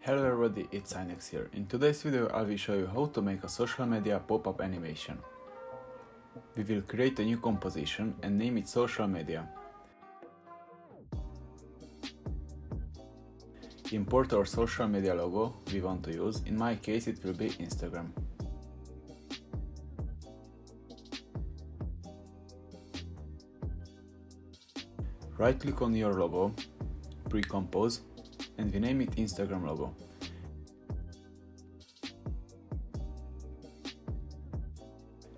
Hello everybody, it's Inex here. In today's video I will show you how to make a social media pop-up animation. We will create a new composition and name it social media. Import our social media logo we want to use, in my case it will be Instagram. Right click on your logo, pre-compose, and we name it Instagram logo.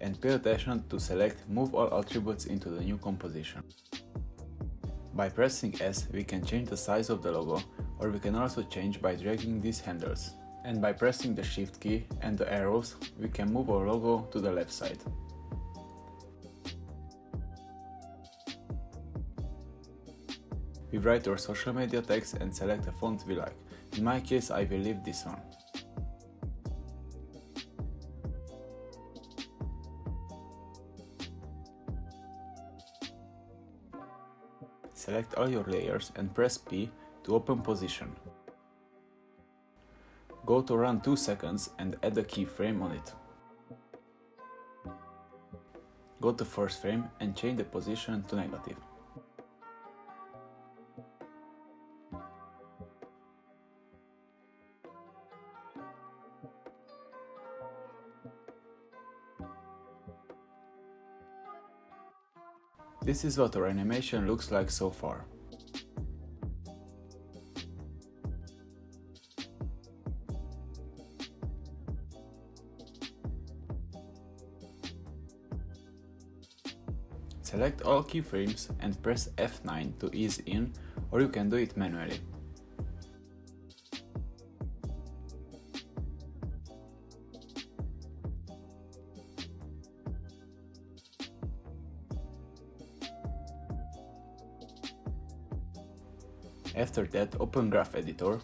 And pay attention to select Move all attributes into the new composition. By pressing S we can change the size of the logo, or we can also change by dragging these handles. And by pressing the Shift key and the arrows we can move our logo to the left side. We write our social media text and select a font we like. In my case I will leave this one. Select all your layers and press P to open position. Go to run 2 seconds and add a keyframe on it. Go to first frame and change the position to negative. This is what our animation looks like so far. Select all keyframes and press F9 to ease in, or you can do it manually. After that, open Graph Editor,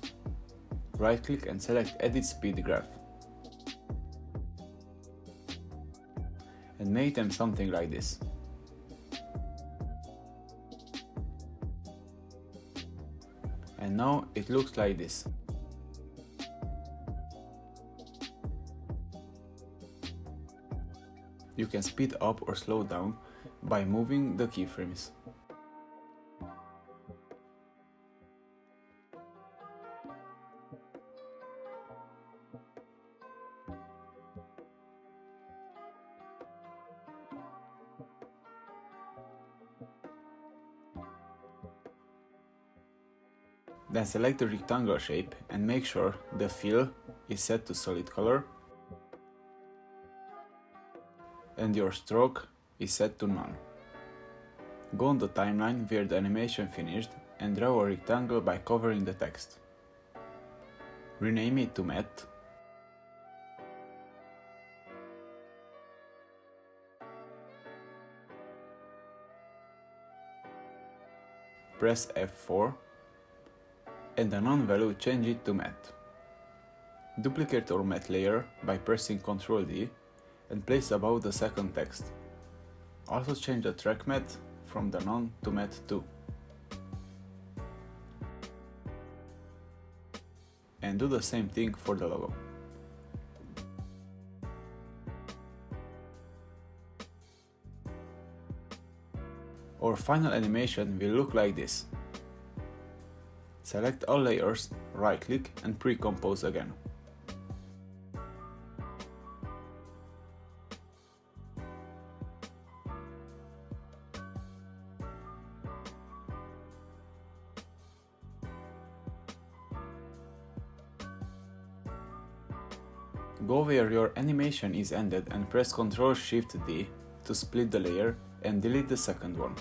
right click and select Edit Speed Graph. And make them something like this. And now it looks like this. You can speed up or slow down by moving the keyframes. Then select the rectangle shape and make sure the fill is set to solid color and your stroke is set to none. Go on the timeline where the animation finished and draw a rectangle by covering the text. Rename it to Matte. Press F4 and the none value change it to matte. Duplicate our matte layer by pressing Ctrl D and place above the second text. Also change the track matte from the none to matte too. And do the same thing for the logo. Our final animation will look like this. Select all layers, right click and pre-compose again. Go where your animation is ended and press Ctrl-Shift-D to split the layer and delete the second one.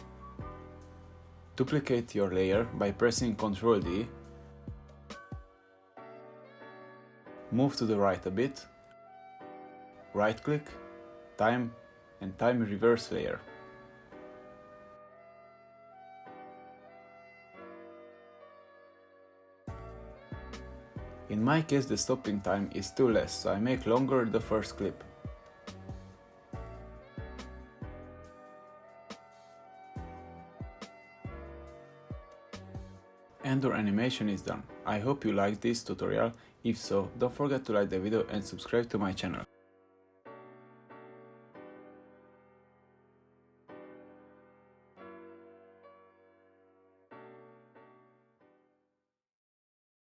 Duplicate your layer by pressing Ctrl D, move to the right a bit, right click, time and time reverse layer. In my case the stopping time is too less, so I make longer the first clip. And our animation is done. I hope you liked this tutorial. If so, don't forget to like the video and subscribe to my channel.